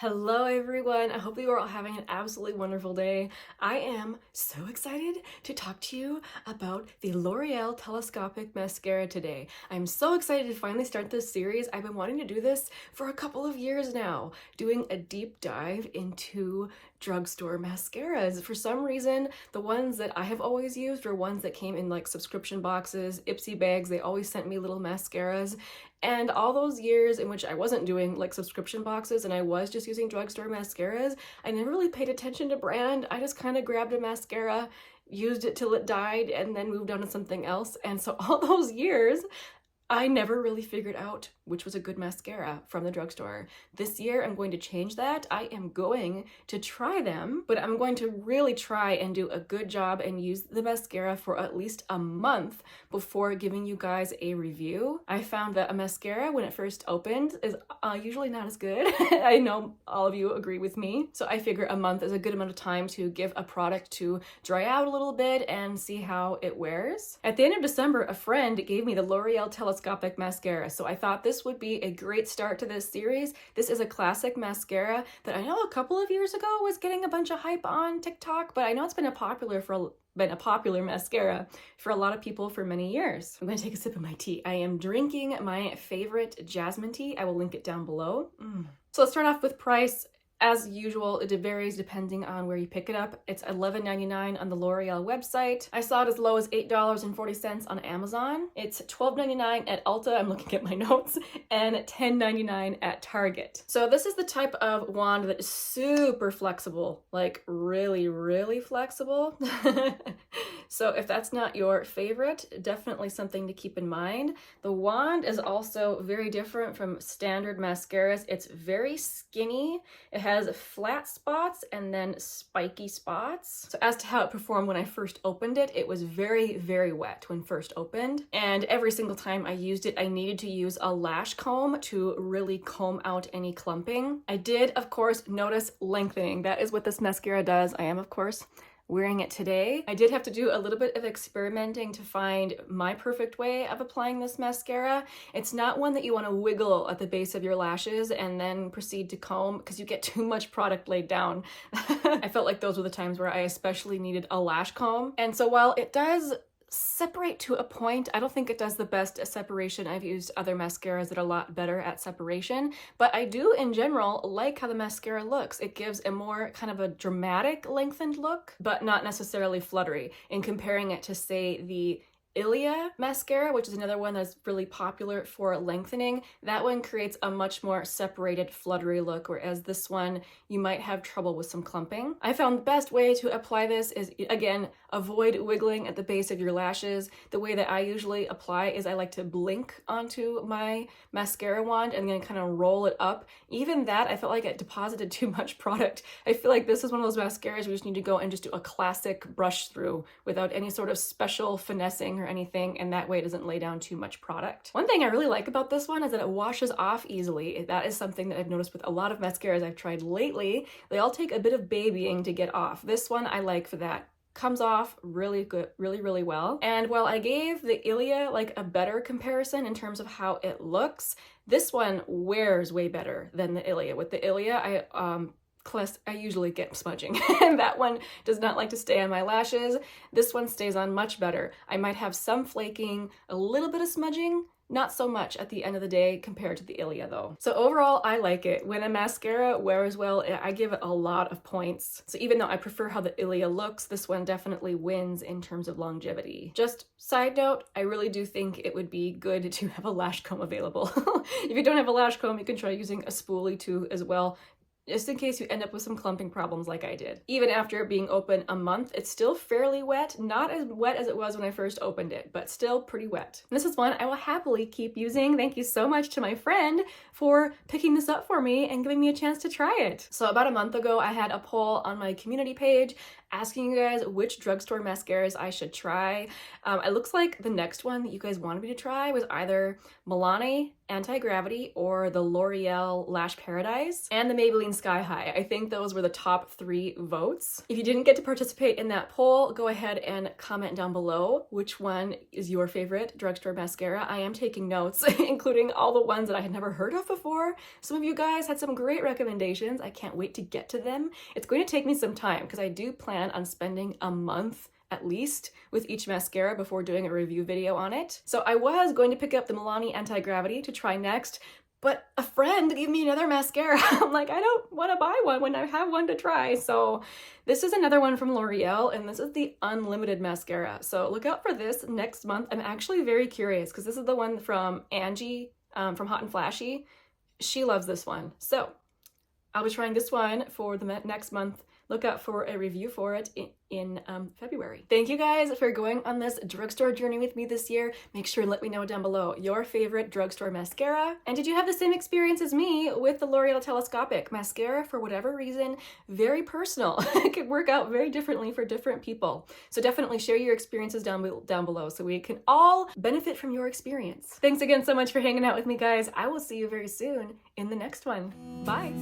Hello everyone, I hope you are all having an absolutely wonderful day. I am so excited to talk to you about the L'Oreal Telescopic Mascara today. I'm so excited to finally start this series. I've been wanting to do this for a couple of years now, doing a deep dive into drugstore mascaras. For some reason, the ones that I have always used were ones that came in like subscription boxes, Ipsy bags. They always sent me little mascaras. And all those years in which I wasn't doing like subscription boxes and I was just using drugstore mascaras, I never really paid attention to brand. I just kind of grabbed a mascara, used it till it died, and then moved on to something else. And so all those years, I never really figured out which was a good mascara from the drugstore. This year, I'm going to change that. I am going to try them, but I'm going to really try and do a good job and use the mascara for at least a month before giving you guys a review. I found that a mascara, when it first opened, is usually not as good. I know all of you agree with me. So I figure a month is a good amount of time to give a product to dry out a little bit and see how it wears. At the end of December, a friend gave me the L'Oreal Telescopic Mascara, so I thought this would be a great start to this series. This is a classic mascara that I know a couple of years ago was getting a bunch of hype on TikTok, but I know it's been a popular mascara for a lot of people for many years. I'm gonna take a sip of my tea. I am drinking my favorite jasmine tea. I will link it down below. So let's start off with price. As usual, it varies depending on where you pick it up. It's $11.99 on the L'Oreal website. I saw it as low as $8.40 on Amazon. It's $12.99 at Ulta, I'm looking at my notes, and $10.99 at Target. So this is the type of wand that is super flexible, like really, really flexible. So if that's not your favorite, definitely something to keep in mind. The wand is also very different from standard mascaras. It's very skinny. It has flat spots and then spiky spots. So as to how it performed when I first opened it, it was very, very wet when first opened. And every single time I used it, I needed to use a lash comb to really comb out any clumping. I did, of course, notice lengthening. That is what this mascara does. I am, of course, wearing it today. I did have to do a little bit of experimenting to find my perfect way of applying this mascara. It's not one that you want to wiggle at the base of your lashes and then proceed to comb because you get too much product laid down. I felt like those were the times where I especially needed a lash comb. And so while it does separate to a point, I don't think it does the best separation. I've used other mascaras that are a lot better at separation, but I do in general like how the mascara looks. It gives a more kind of a dramatic lengthened look, but not necessarily fluttery. In comparing it to, say, the Ilia mascara, which is another one that's really popular for lengthening, that one creates a much more separated, fluttery look, whereas this one, you might have trouble with some clumping. I found the best way to apply this is, again, avoid wiggling at the base of your lashes. The way that I usually apply is I like to blink onto my mascara wand and then kind of roll it up. Even that, I felt like it deposited too much product. I feel like this is one of those mascaras we just need to go and just do a classic brush through without any sort of special finessing or anything, and that way it doesn't lay down too much product. One thing I really like about this one is that it washes off easily. That is something that I've noticed with a lot of mascaras I've tried lately. They all take a bit of babying to get off. This one I like for that. Comes off really good, really well. And while I gave the Ilia like a better comparison in terms of how it looks, this one wears way better than the Ilia. With the Ilia, I usually get smudging and that one does not like to stay on my lashes. This one stays on much better. I might have some flaking, a little bit of smudging, not so much at the end of the day compared to the Ilia though. So overall, I like it. When a mascara wears well, I give it a lot of points. So even though I prefer how the Ilia looks, this one definitely wins in terms of longevity. Just side note, I really do think it would be good to have a lash comb available. If you don't have a lash comb, you can try using a spoolie too as well, just in case you end up with some clumping problems like I did. Even after being open a month, it's still fairly wet. Not as wet as it was when I first opened it, but still pretty wet. And this is one I will happily keep using. Thank you so much to my friend for picking this up for me and giving me a chance to try it. So about a month ago, I had a poll on my community page asking you guys which drugstore mascaras I should try. It looks like the next one that you guys wanted me to try was either Milani Anti-Gravity or the L'Oreal Lash Paradise and the Maybelline Sky High. I think those were the top 3 votes. If you didn't get to participate in that poll, go ahead and comment down below which one is your favorite drugstore mascara. I am taking notes, including all the ones that I had never heard of before. Some of you guys had some great recommendations. I can't wait to get to them. It's going to take me some time because I do plan on spending a month at least with each mascara before doing a review video on it. So I was going to pick up the Milani Anti-Gravity to try next, but a friend gave me another mascara. I'm like, I don't want to buy one when I have one to try. So this is another one from L'Oreal, and this is the Unlimited Mascara. So look out for this next month. I'm actually very curious because this is the one from Angie from Hot and Flashy. She loves this one. So I'll be trying this one for the next month. Look out for a review for it in February. Thank you guys for going on this drugstore journey with me this year. Make sure and let me know down below your favorite drugstore mascara. And did you have the same experience as me with the L'Oreal Telescopic mascara? For whatever reason, very personal. It could work out very differently for different people. So definitely share your experiences down below so we can all benefit from your experience. Thanks again so much for hanging out with me, guys. I will see you very soon in the next one. Bye.